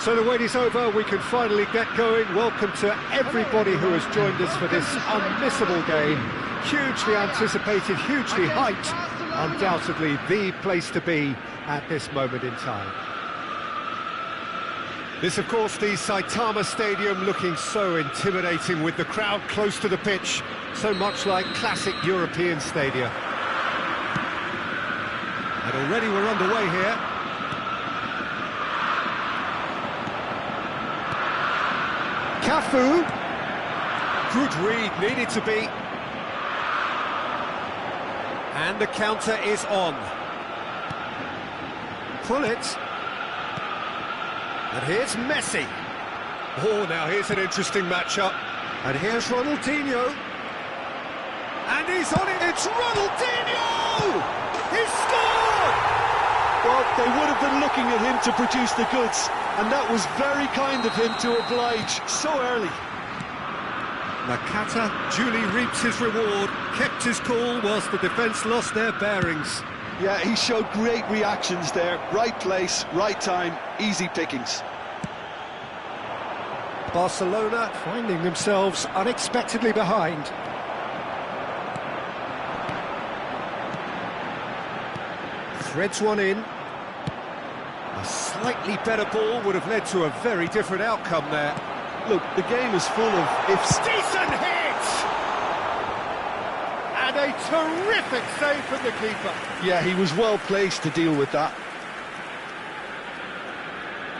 So the wait is over, we can finally get going. Welcome to everybody who has joined us for this unmissable game. Hugely anticipated, hugely hyped. Undoubtedly the place to be at this moment in time. This, of course, the Saitama Stadium, looking so intimidating with the crowd close to the pitch. So much like classic European stadia. And already we're underway here. Cafu. Good read, needed to be. And the counter is on. Pullet. And here's Messi. Oh, now here's an interesting matchup. And here's Ronaldinho. And he's on it, it's Ronaldinho! He's scored! Well, they would have been looking at him to produce the goods, and that was very kind of him to oblige so early. Nakata duly reaps his reward, kept his cool whilst the defence lost their bearings. Yeah, he showed great reactions there. Right place, right time, easy pickings. Barcelona finding themselves unexpectedly behind. Threads one in. A slightly better ball would have led to a very different outcome there. Look, the game is full of ifs. Decent hit! And a terrific save from the keeper. Yeah, he was well placed to deal with that.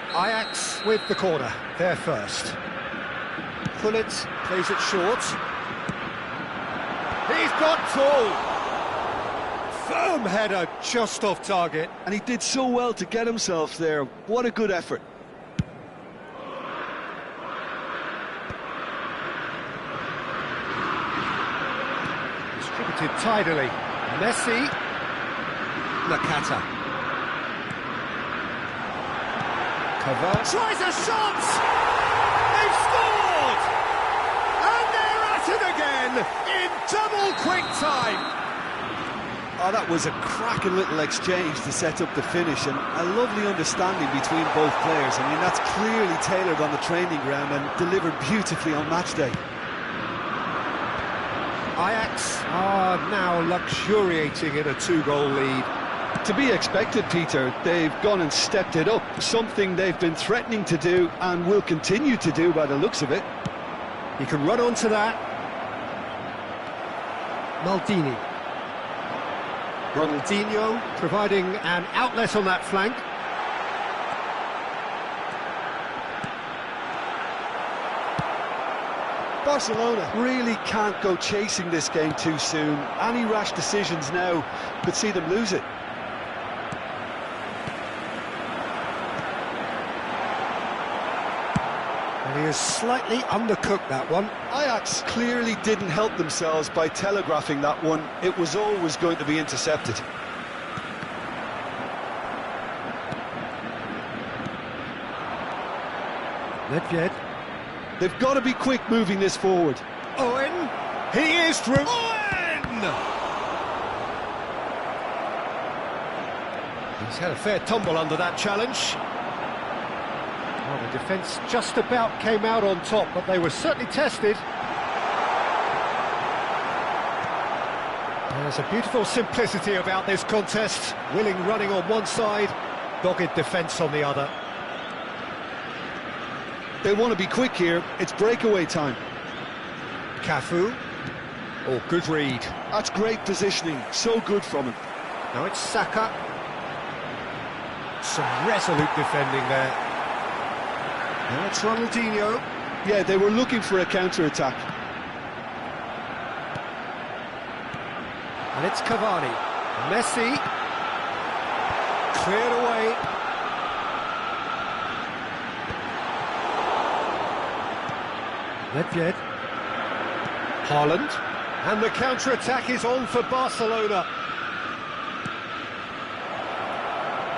Ajax with the corner, there first. Pullet plays it short. He's got tall. Firm header just off target. And he did so well to get himself there. What a good effort. Distributed tidily. Messi. Nakata. Cavani tries a shot! They've scored! And they're at it again in double quick time. Oh, that was a cracking little exchange to set up the finish, and a lovely understanding between both players. I mean, that's clearly tailored on the training ground and delivered beautifully on match day. Ajax are now luxuriating in a two-goal lead. To be expected, Peter. They've gone and stepped it up, something they've been threatening to do and will continue to do by the looks of it. He can run onto that. Maldini. Ronaldinho providing an outlet on that flank. Barcelona really can't go chasing this game too soon. Any rash decisions now could see them lose it. And he has slightly undercooked that one. Ajax clearly didn't help themselves by telegraphing that one. It was always going to be intercepted. Nedved. They've got to be quick moving this forward. Owen. He is through. Owen! He's had a fair tumble under that challenge. Well, the defence just about came out on top, but they were certainly tested. There's a beautiful simplicity about this contest. Willing running on one side, dogged defence on the other. They want to be quick here. It's breakaway time. Cafu. Oh, good read. That's great positioning. So good from him. Now it's Saka. Some resolute defending there. Now it's Ronaldinho. Yeah, they were looking for a counter-attack. And it's Cavani. Messi. Cleared away. Nedved. Haaland. And the counter-attack is on for Barcelona.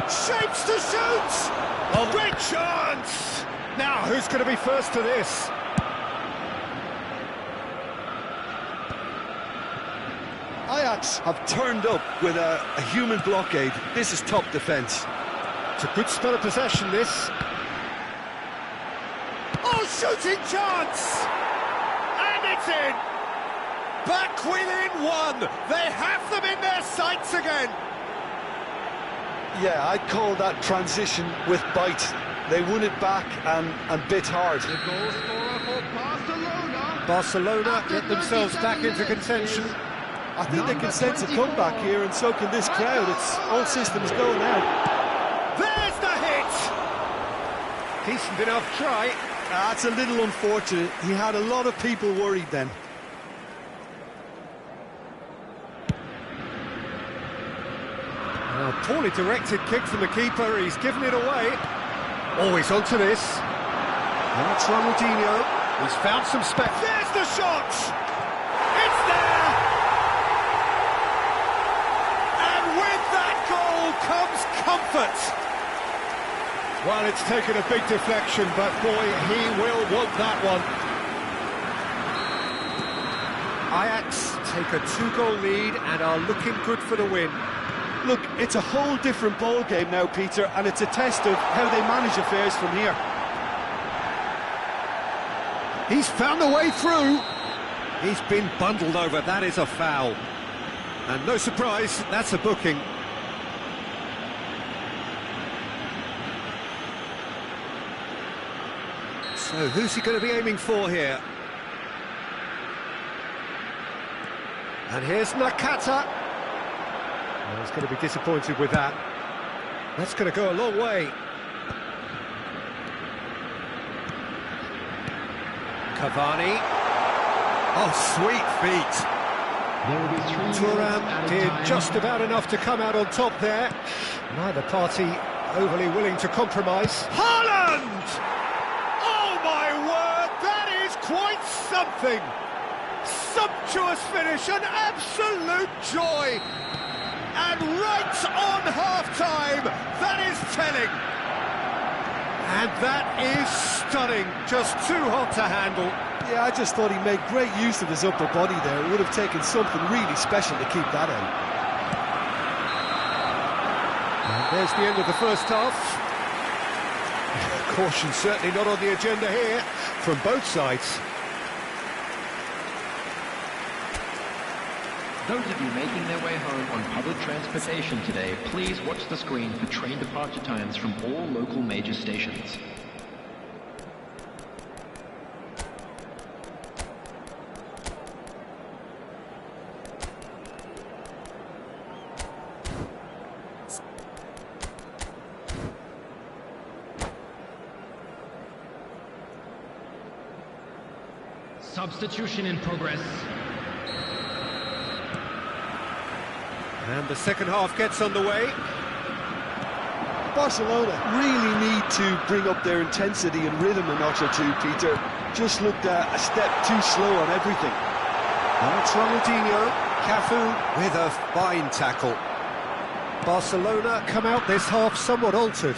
Shapes to shoot! A great chance! Now, who's going to be first to this? Ajax have turned up with a human blockade. This is top defence. It's a good spell of possession, this. shooting chance! And it's in! Back within one! They have them in their sights again! Yeah, I'd call that transition with bite. They won it back and bit hard. Barcelona get themselves back into contention. I think they can sense a comeback here, and so can this crowd. It's all systems go now. There's the hit! Decent enough try. That's a little unfortunate. He had a lot of people worried then. A poorly directed kick from the keeper. He's given it away. Oh, he's onto this. That's Ronaldinho. He's found some space. There's the shot! It's there! And with that goal comes comfort. Well, it's taken a big deflection, but boy, he will want that one. Ajax take a 2-goal lead and are looking good for the win. Look, it's a whole different ball game now, Peter, and it's a test of how they manage affairs from here. He's found the way through. He's been bundled over. That is a foul. And no surprise, that's a booking. So who's he going to be aiming for here? And here's Nakata. Well, he's going to be disappointed with that. That's going to go a long way. Cavani. Oh, sweet feet. Thuram did just about enough to come out on top there. Neither party overly willing to compromise. Haaland! Oh, my word, that is quite something. Sumptuous finish, an absolute joy. And right on half-time, that is telling. And that is stunning, just too hot to handle. Yeah, I just thought he made great use of his upper body there. It would have taken something really special to keep that out. And there's the end of the first half. Caution certainly not on the agenda here from both sides. Those of you making their way home on public transportation today, please watch the screen for train departure times from all local major stations. Substitution in progress. And the second half gets underway. Barcelona really need to bring up their intensity and rhythm a notch or two, Peter. Just looked a step too slow on everything. That's Ronaldinho. Cafu with a fine tackle. Barcelona come out this half somewhat altered.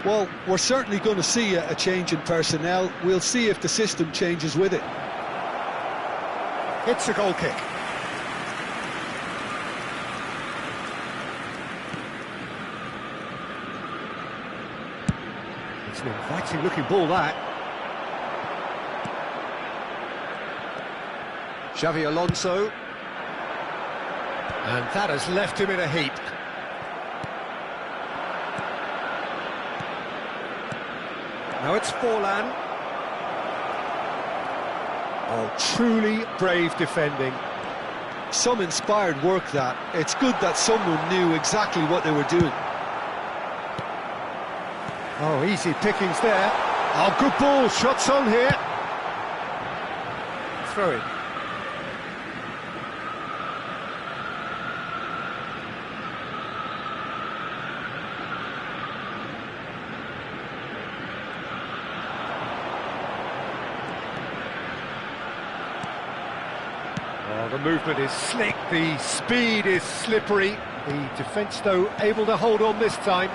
Well, we're certainly going to see a change in personnel. We'll see if the system changes with it. It's a goal kick. It's an inviting looking ball, that. Xavi Alonso. And that has left him in a heap. Now it's Forlan. Oh, truly brave defending. Some inspired work, that. It's good that someone knew exactly what they were doing. Oh, easy pickings there. Oh, good ball, shots on here. Throw it. Oh, the movement is slick, the speed is slippery. The defence, though, able to hold on this time.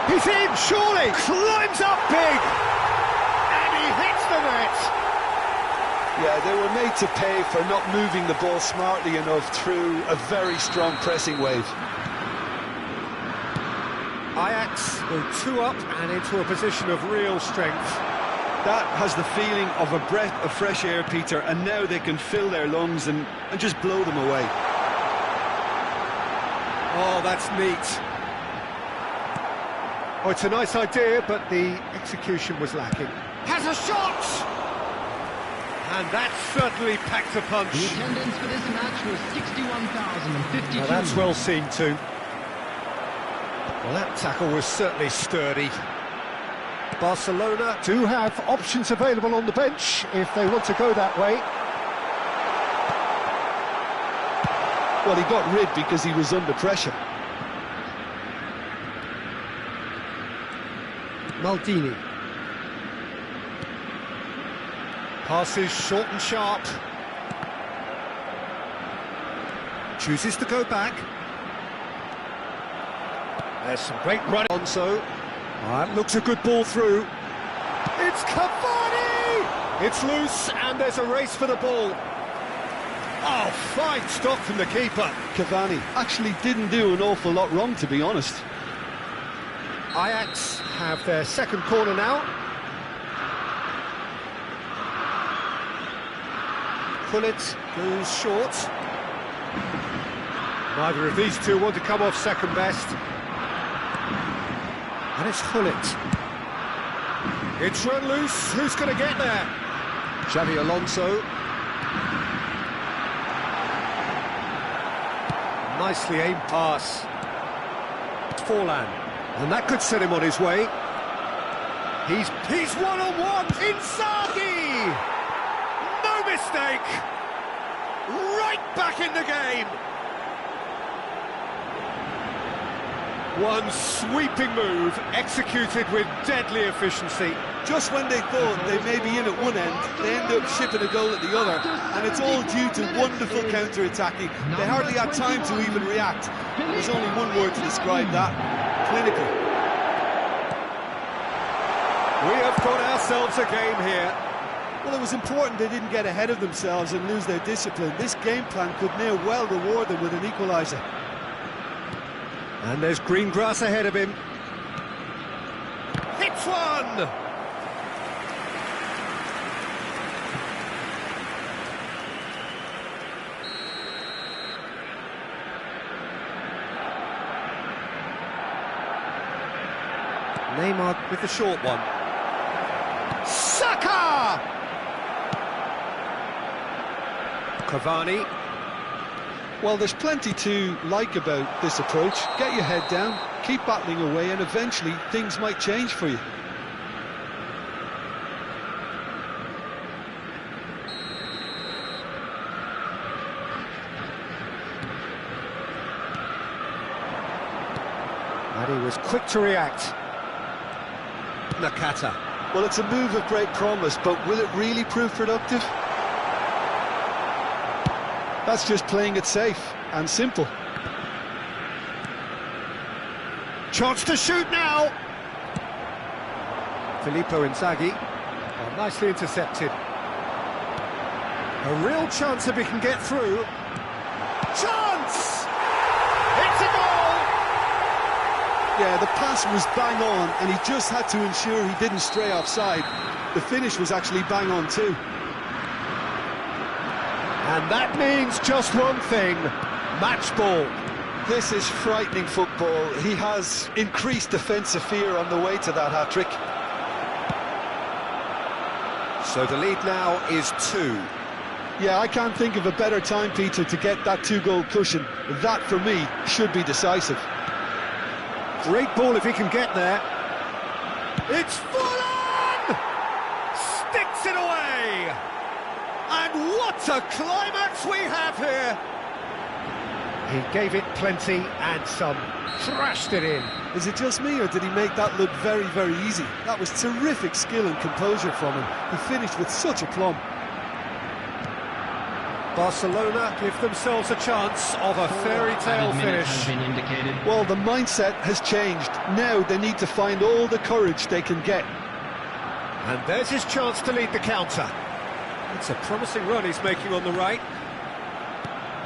He's in, surely! Climbs up big! And he hits the net! Yeah, they were made to pay for not moving the ball smartly enough through a very strong pressing wave. Ajax go 2 up and into a position of real strength. That has the feeling of a breath of fresh air, Peter, and now they can fill their lungs and just blow them away. Oh, that's neat. Oh, it's a nice idea, but the execution was lacking. Has a shot! And that certainly packed a punch. The attendance for this match was 61,052. Now that's well seen too. Well, that tackle was certainly sturdy. Barcelona do have options available on the bench if they want to go that way. Well, he got rid because he was under pressure. Maldini. Passes short and sharp. Chooses to go back. There's some great running. Alonso. That looks a good ball through. It's Cavani! It's loose and there's a race for the ball. Oh, fine stop from the keeper. Cavani actually didn't do an awful lot wrong, to be honest. Ajax have their second corner now. Gullit goes short. Neither of these two want to come off second best. And it's Gullit. It's run loose. Who's going to get there? Xabi Alonso. Nicely aimed pass. Forlan. And that could set him on his way. He's one-on-one. Inzaghi! No mistake! Right back in the game! One sweeping move, executed with deadly efficiency. Just when they thought they may be in at one end, they end up shipping a goal at the other, and it's all due to wonderful counter-attacking. They hardly had time to even react. There's only one word to describe that: clinical. We have got ourselves a game here. Well, it was important they didn't get ahead of themselves and lose their discipline. This game plan could near well reward them with an equaliser. And there's green grass ahead of him. Hits one! Neymar with the short one. Saka! Cavani. Well, there's plenty to like about this approach. Get your head down, keep battling away, and eventually things might change for you. And he was quick to react. Nakata. Well, it's a move of great promise, but will it really prove productive? That's just playing it safe and simple. Chance to shoot now! Filippo Inzaghi. Oh, nicely intercepted. A real chance if he can get through. Chance! It's a goal! Yeah, the pass was bang on, and he just had to ensure he didn't stray offside. The finish was actually bang on too. And that means just one thing: match ball. This is frightening football. He has increased defensive fear on the way to that hat-trick. So the lead now is 2. Yeah, I can't think of a better time, Peter, to get that two-goal cushion. That, for me, should be decisive. Great ball if he can get there. It's Forlan! Sticks it away! And what a climax we have here! He gave it plenty and some, thrashed it in. Is it just me, or did he make that look very, very easy? That was terrific skill and composure from him. He finished with such aplomb. Barcelona give themselves a chance of a fairy tale finish. Has been indicated. Well, the mindset has changed. Now they need to find all the courage they can get. And there's his chance to lead the counter. It's a promising run he's making on the right.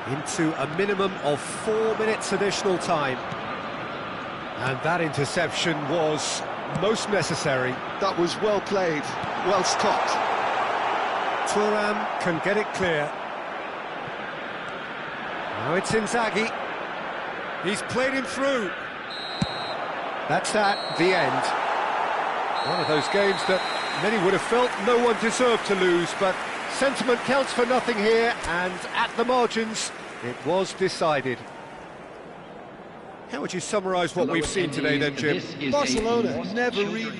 Into a minimum of 4 minutes additional time. And that interception was most necessary. That was well played, well stopped. Thuram can get it clear. Now it's Inzaghi. He's played him through. That's the end. One of those games that many would have felt no one deserved to lose, but sentiment counts for nothing here, and at the margins, it was decided. How would you summarise what we've seen today then, Jim? Barcelona never really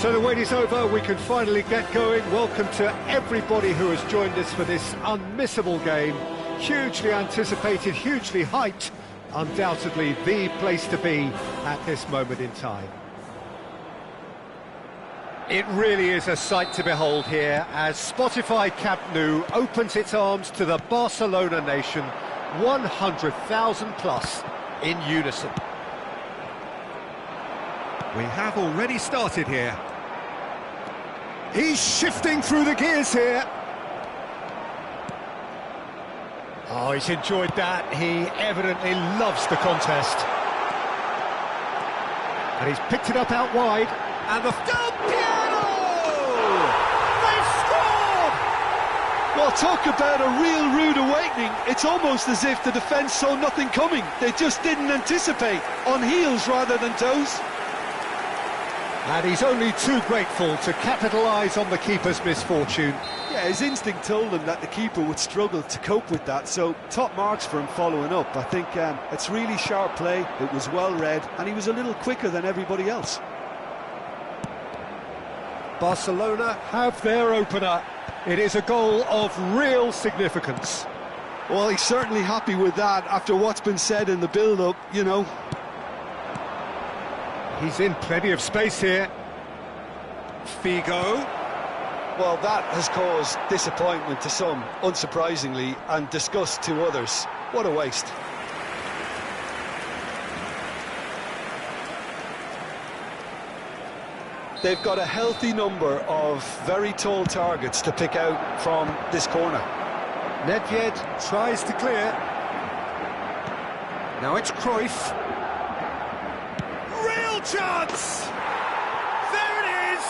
So the wait is over, we can finally get going. Welcome to everybody who has joined us for this unmissable game. Hugely anticipated, hugely hyped. Undoubtedly the place to be at this moment in time. It really is a sight to behold here as Spotify Camp Nou opens its arms to the Barcelona nation, 100,000 plus in unison. We have already started here. He's shifting through the gears here. Oh, he's enjoyed that. He evidently loves the contest. And he's picked it up out wide. And the Del Piero! They've scored! Well, talk about a real rude awakening. It's almost as if the defence saw nothing coming. They just didn't anticipate. On heels rather than toes. And he's only too grateful to capitalise on the keeper's misfortune. Yeah, his instinct told him that the keeper would struggle to cope with that, so top marks for him following up. I think it's really sharp play, it was well read, and he was a little quicker than everybody else. Barcelona have their opener. It is a goal of real significance. Well, he's certainly happy with that after what's been said in the build-up, you know. He's in plenty of space here. Figo. Well, that has caused disappointment to some, unsurprisingly, and disgust to others. What a waste. They've got a healthy number of very tall targets to pick out from this corner. Nedved tries to clear. Now it's Cruyff. Real chance! There it is!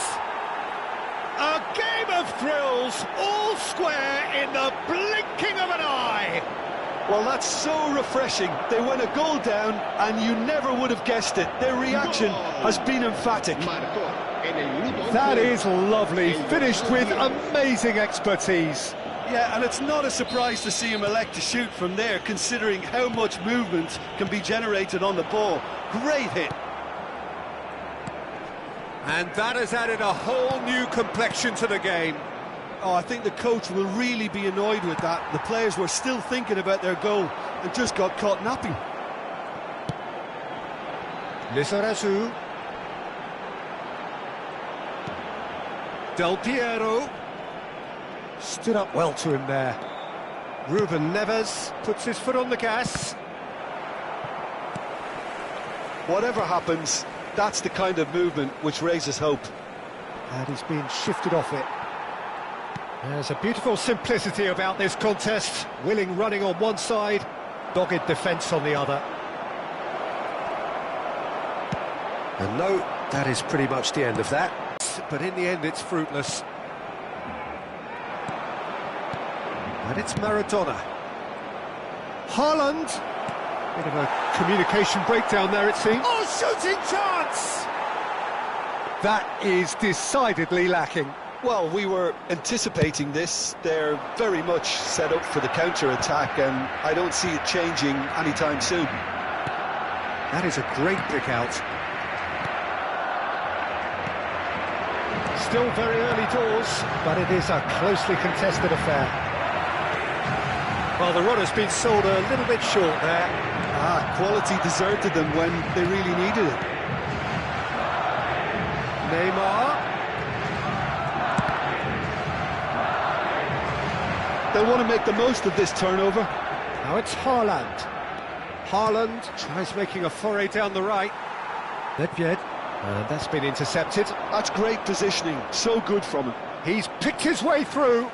A game of thrills, all square in the blinking of an eye! Well, that's so refreshing. They went a goal down, and you never would have guessed it. Their reaction has been emphatic. That is lovely, finished with amazing expertise. Yeah, and it's not a surprise to see him elect to shoot from there, considering how much movement can be generated on the ball. Great hit. And that has added a whole new complexion to the game. Oh, I think the coach will really be annoyed with that. The players were still thinking about their goal and just got caught napping. Lizarazu. Del Piero. Stood up well to him there. Ruben Neves puts his foot on the gas. Whatever happens, that's the kind of movement which raises hope. And he's been shifted off it. There's a beautiful simplicity about this contest. Willing running on one side, dogged defence on the other. And no, that is pretty much the end of that. But in the end, it's fruitless. And it's Maradona. Haaland. Bit of a communication breakdown there, it seems. Oh, shooting chance! That is decidedly lacking. Well, we were anticipating this. They're very much set up for the counter-attack, and I don't see it changing anytime soon. That is a great pick out. Still very early doors, but it is a closely contested affair. Well, the run has been sold a little bit short there. Quality deserted them when they really needed it. Neymar. They want to make the most of this turnover. Now it's Haaland. Haaland tries making a foray down the right. Nedved, and that's been intercepted. That's great positioning, so good from him. He's picked his way through.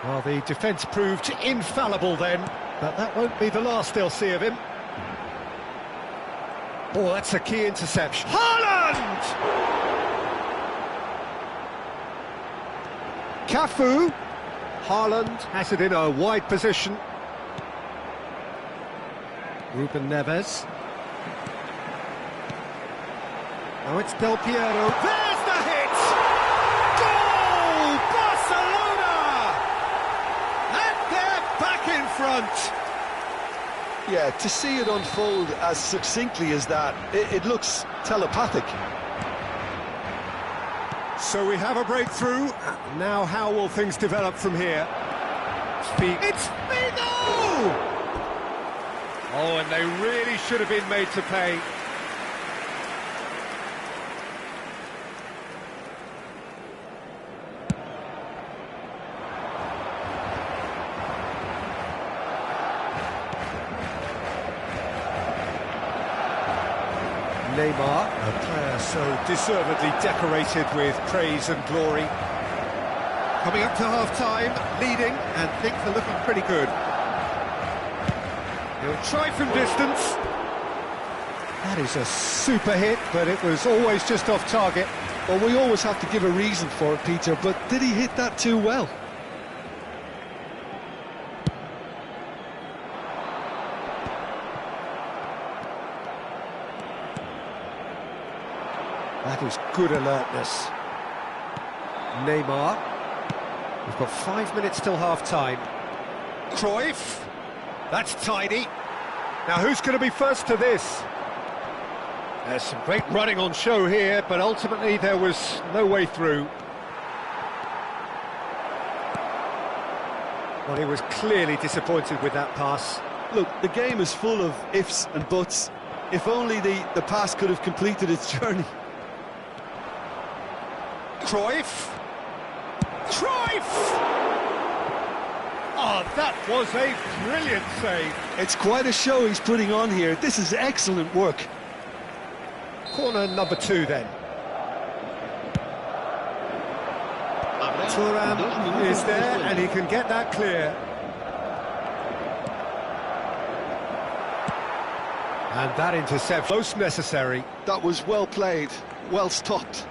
Well, the defence proved infallible then, but that won't be the last they'll see of him. Oh, that's a key interception. Haaland! Cafu. Haaland has it in a wide position. Ruben Neves. Now it's Del Piero. There's the hit! Goal! Barcelona! And they're back in front. Yeah, to see it unfold as succinctly as that, it looks telepathic. So we have a breakthrough. Now how will things develop from here? It's Figo! Oh, and they really should have been made to pay. Neymar, a player so deservedly decorated with praise and glory. Coming up to half-time, leading, and things are looking pretty good. He'll try from distance. That is a super hit, but it was always just off target. Well, we always have to give a reason for it, Peter, but did he hit that too well? That is good alertness. Neymar. We've got 5 minutes till half-time. Cruyff. That's tidy. Now who's going to be first to this? There's some great running on show here, but ultimately there was no way through. Well, he was clearly disappointed with that pass. Look, the game is full of ifs and buts. If only the pass could have completed its journey. Cruyff! Cruyff! Oh, that was a brilliant save. It's quite a show he's putting on here. This is excellent work. Corner number 2 then. Thuram is there and he can get that clear. And that interception most necessary. That was well played, well stopped.